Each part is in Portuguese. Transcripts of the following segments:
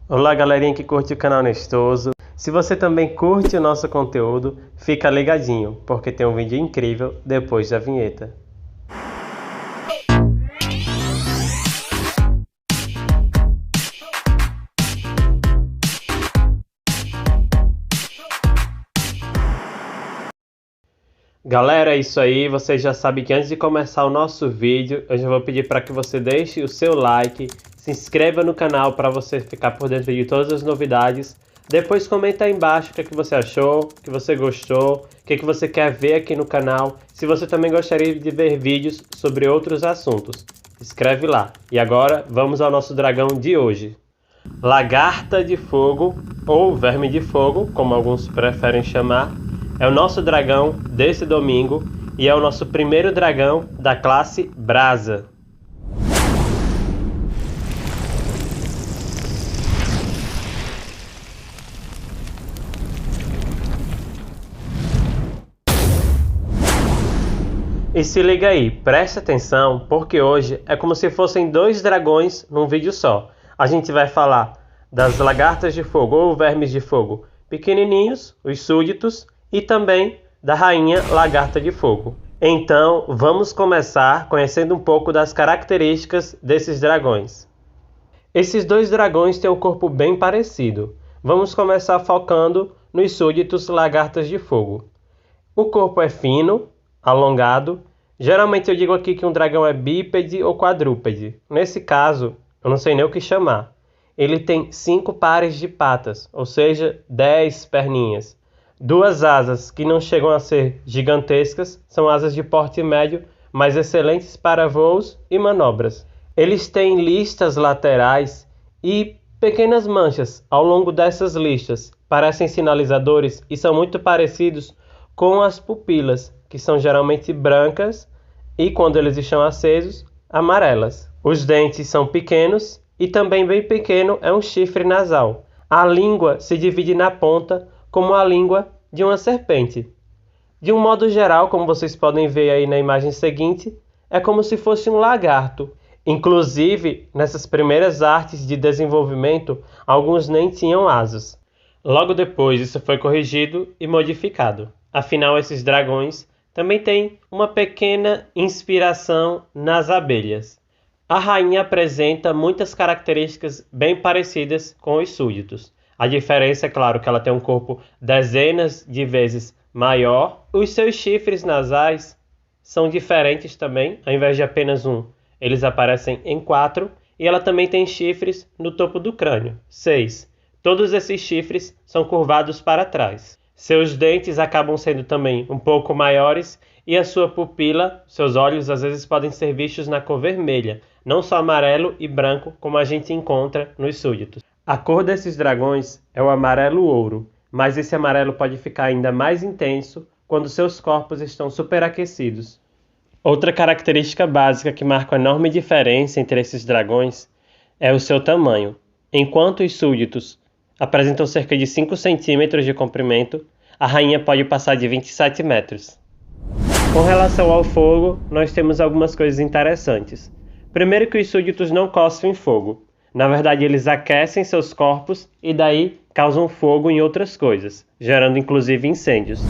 Olá, galerinha que curte o canal Nestoso. Se você também curte o nosso conteúdo, fica ligadinho, porque tem um vídeo incrível depois da vinheta. Galera, é isso aí. Você já sabe que antes de começar o nosso vídeo, eu já vou pedir para que você deixe o seu like, se inscreva no canal para você ficar por dentro de todas as novidades. Depois comenta aí embaixo o que você achou, o que você gostou, o que você quer ver aqui no canal. Se você também gostaria de ver vídeos sobre outros assuntos, escreve lá. E agora, vamos ao nosso dragão de hoje. Lagarta de Fogo, ou Verme de Fogo, como alguns preferem chamar, é o nosso dragão desse domingo e é o nosso primeiro dragão da classe Brasa. E se liga aí, preste atenção, porque hoje é como se fossem dois dragões num vídeo só. A gente vai falar das lagartas de fogo ou vermes de fogo pequenininhos, os súditos, e também da rainha lagarta de fogo. Então, vamos começar conhecendo um pouco das características desses dragões. Esses dois dragões têm um corpo bem parecido. Vamos começar focando nos súditos lagartas de fogo. O corpo é fino, alongado. Geralmente eu digo aqui que um dragão é bípede ou quadrúpede. Nesse caso, eu não sei nem o que chamar. Ele tem 5 pares de patas, ou seja, 10 perninhas. 2 asas que não chegam a ser gigantescas, são asas de porte médio, mas excelentes para voos e manobras. Eles têm listas laterais e pequenas manchas ao longo dessas listas. Parecem sinalizadores e são muito parecidos com as pupilas, que são geralmente brancas e, quando eles estão acesos, amarelas. Os dentes são pequenos e também bem pequeno é um chifre nasal. A língua se divide na ponta como a língua de uma serpente. De um modo geral, como vocês podem ver aí na imagem seguinte, é como se fosse um lagarto. Inclusive, nessas primeiras artes de desenvolvimento, alguns nem tinham asas. Logo depois, isso foi corrigido e modificado. Afinal, esses dragões também têm uma pequena inspiração nas abelhas. A rainha apresenta muitas características bem parecidas com os súditos. A diferença é claro que ela tem um corpo dezenas de vezes maior. Os seus chifres nasais são diferentes também, ao invés de apenas um, eles aparecem em 4. E ela também tem chifres no topo do crânio, 6. Todos esses chifres são curvados para trás. Seus dentes acabam sendo também um pouco maiores e a sua pupila, seus olhos às vezes podem ser vistos na cor vermelha, não só amarelo e branco como a gente encontra nos súditos. A cor desses dragões é o amarelo ouro, mas esse amarelo pode ficar ainda mais intenso quando seus corpos estão superaquecidos. Outra característica básica que marca uma enorme diferença entre esses dragões é o seu tamanho. Enquanto os súditos apresentam cerca de 5 centímetros de comprimento, a rainha pode passar de 27 metros. Com relação ao fogo, nós temos algumas coisas interessantes. Primeiro que os súditos não cospem fogo. Na verdade, eles aquecem seus corpos e daí causam fogo em outras coisas, gerando inclusive incêndios.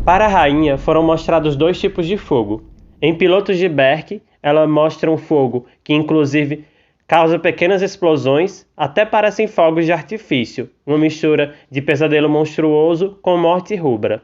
Para a rainha foram mostrados 2 tipos de fogo. Em Pilotos de Berk, ela mostra um fogo que inclusive causa pequenas explosões, até parecem fogos de artifício, uma mistura de Pesadelo Monstruoso com Morte Rubra.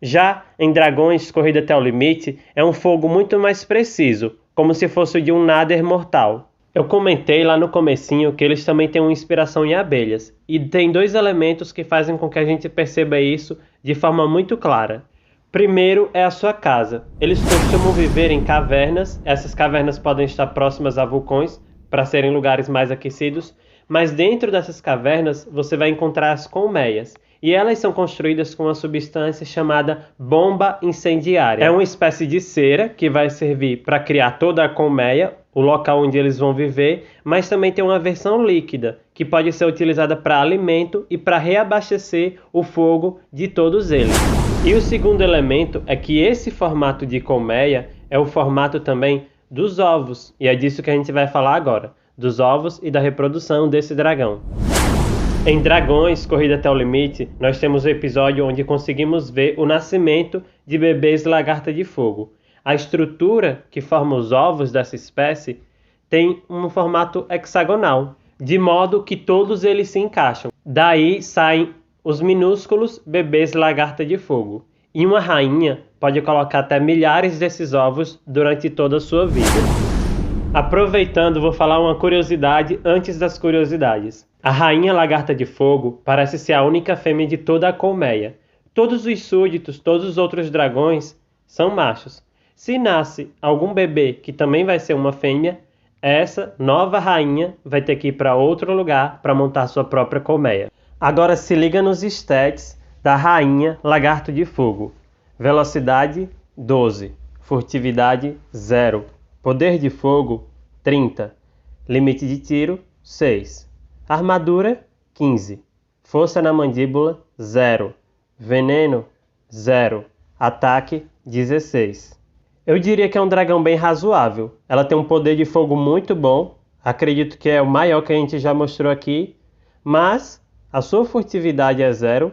Já em Dragões Corrida até o Limite, é um fogo muito mais preciso, como se fosse o de um Nader mortal. Eu comentei lá no comecinho que eles também têm uma inspiração em abelhas, e tem 2 elementos que fazem com que a gente perceba isso de forma muito clara. Primeiro é a sua casa. Eles costumam viver em cavernas, essas cavernas podem estar próximas a vulcões, para serem lugares mais aquecidos, mas dentro dessas cavernas você vai encontrar as colmeias, e elas são construídas com uma substância chamada bomba incendiária. É uma espécie de cera que vai servir para criar toda a colmeia, o local onde eles vão viver, mas também tem uma versão líquida, que pode ser utilizada para alimento e para reabastecer o fogo de todos eles. E o segundo elemento é que esse formato de colmeia é o formato também dos ovos, e é disso que a gente vai falar agora. dos ovos e da reprodução desse dragão. Em Dragões, Corrida até o Limite, nós temos o episódio onde conseguimos ver o nascimento de bebês lagarta de fogo. A estrutura que forma os ovos dessa espécie tem um formato hexagonal, de modo que todos eles se encaixam. Daí saem os minúsculos bebês lagarta de fogo. E uma rainha pode colocar até milhares desses ovos durante toda a sua vida. Aproveitando, vou falar uma curiosidade antes das curiosidades. A rainha lagarta de fogo parece ser a única fêmea de toda a colmeia. Todos os súditos, todos os outros dragões são machos. Se nasce algum bebê que também vai ser uma fêmea, essa nova rainha vai ter que ir para outro lugar para montar sua própria colmeia. Agora se liga nos stats da rainha lagarto de fogo. Velocidade 12, furtividade 0, poder de fogo 30, limite de tiro 6, armadura 15, força na mandíbula 0, veneno 0, ataque 16. Eu diria que é um dragão bem razoável. Ela tem um poder de fogo muito bom, acredito que é o maior que a gente já mostrou aqui, mas a sua furtividade é 0.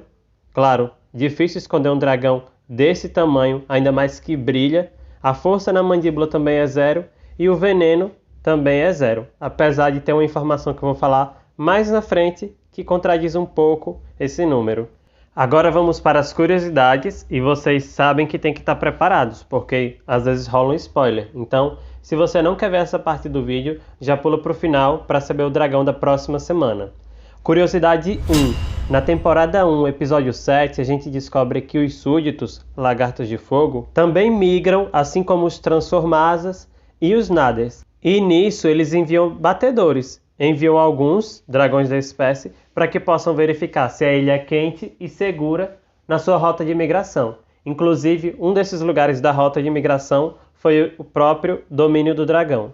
Claro, difícil esconder um dragão desse tamanho, ainda mais que brilha. A força na mandíbula também é 0 e o veneno também é 0, apesar de ter uma informação que eu vou falar mais na frente que contradiz um pouco esse número. Agora vamos para as curiosidades e vocês sabem que tem que estar preparados, porque às vezes rola um spoiler. Então, se você não quer ver essa parte do vídeo, já pula para o final para saber o dragão da próxima semana. Curiosidade 1. Na temporada 1, episódio 7, a gente descobre que os súditos, lagartos de fogo, também migram, assim como os transformasas e os naders. E nisso eles enviam batedores. Enviam alguns dragões da espécie para que possam verificar se a ilha é quente e segura na sua rota de migração. Inclusive, um desses lugares da rota de migração foi o próprio domínio do dragão.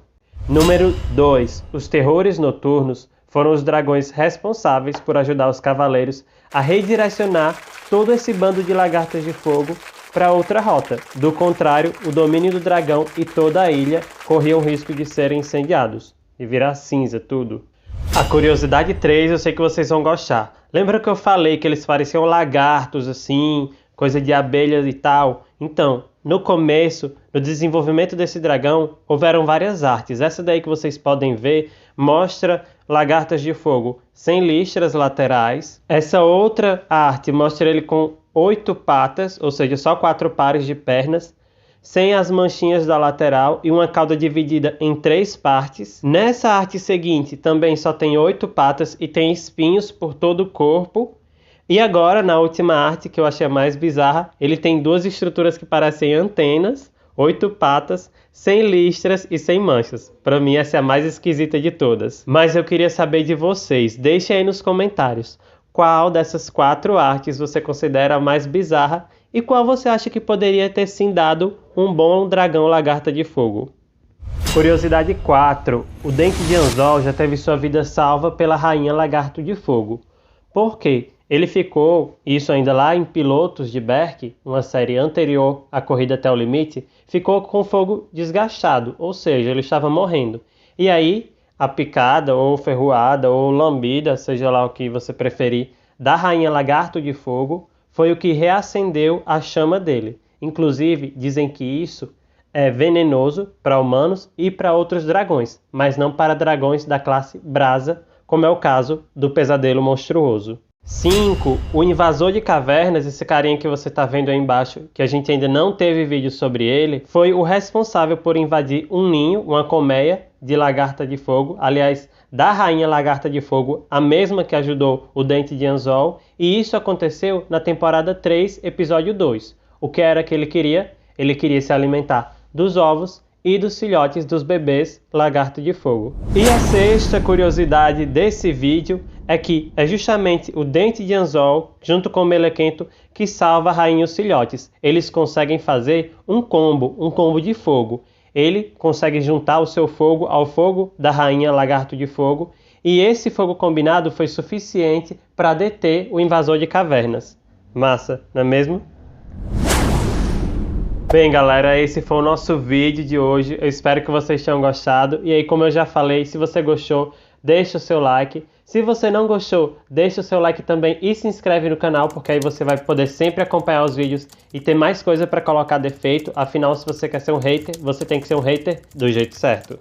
Número 2. Os terrores noturnos foram os dragões responsáveis por ajudar os cavaleiros a redirecionar todo esse bando de lagartas de fogo para outra rota. Do contrário, o domínio do dragão e toda a ilha corriam risco de serem incendiados e virar cinza tudo. A curiosidade 3 eu sei que vocês vão gostar. Lembra que eu falei que eles pareciam lagartos assim, coisa de abelhas e tal? Então, no começo, no desenvolvimento desse dragão, houveram várias artes. Essa daí que vocês podem ver mostra lagartas de fogo sem listras laterais. Essa outra arte mostra ele com 8 patas, ou seja, só 4 pares de pernas, sem as manchinhas da lateral e uma cauda dividida em 3 partes. Nessa arte seguinte também só tem 8 patas e tem espinhos por todo o corpo. E agora, na última arte, que eu achei a mais bizarra, ele tem 2 estruturas que parecem antenas, 8 patas, sem listras e sem manchas. Para mim essa é a mais esquisita de todas. Mas eu queria saber de vocês, deixem aí nos comentários qual dessas 4 artes você considera a mais bizarra e qual você acha que poderia ter sim dado um bom dragão lagarta de fogo. Curiosidade 4. O dente de anzol já teve sua vida salva pela rainha lagarto de fogo. Por quê? Ele ficou, isso ainda lá em Pilotos de Berk, uma série anterior à Corrida até o Limite, ficou com o fogo desgastado, ou seja, ele estava morrendo. E aí, a picada, ou ferroada, ou lambida, seja lá o que você preferir, da rainha lagarto de fogo, foi o que reacendeu a chama dele. Inclusive, dizem que isso é venenoso para humanos e para outros dragões, mas não para dragões da classe Brasa, como é o caso do Pesadelo Monstruoso. 5. O invasor de cavernas, esse carinha que você está vendo aí embaixo, que a gente ainda não teve vídeo sobre ele, foi o responsável por invadir um ninho, uma colmeia de lagarta de fogo, aliás, da rainha lagarta de fogo, a mesma que ajudou o dente de anzol, e isso aconteceu na temporada 3, episódio 2. O que era que ele queria? Ele queria se alimentar dos ovos e dos filhotes dos bebês lagarto de fogo. E a 6ª curiosidade desse vídeo é que é justamente o dente de anzol, junto com o melequento, que salva a rainha e os filhotes. Eles conseguem fazer um combo de fogo. Ele consegue juntar o seu fogo ao fogo da rainha lagarto de fogo, e esse fogo combinado foi suficiente para deter o invasor de cavernas. Massa, não é mesmo? Bem, galera, esse foi o nosso vídeo de hoje. Eu espero que vocês tenham gostado. E aí, como eu já falei, se você gostou, deixa o seu like. Se você não gostou, deixa o seu like também e se inscreve no canal, porque aí você vai poder sempre acompanhar os vídeos e ter mais coisa para colocar defeito. Afinal, se você quer ser um hater, você tem que ser um hater do jeito certo.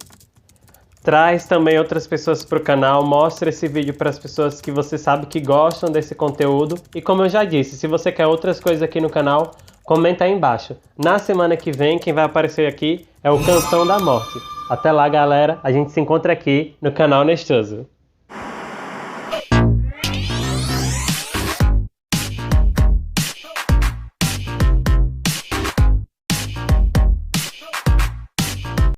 Traz também outras pessoas para o canal, mostra esse vídeo para as pessoas que você sabe que gostam desse conteúdo. E como eu já disse, se você quer outras coisas aqui no canal, comenta aí embaixo. Na semana que vem, quem vai aparecer aqui é o Canção da Morte. Até lá, galera, a gente se encontra aqui no canal Nestoso.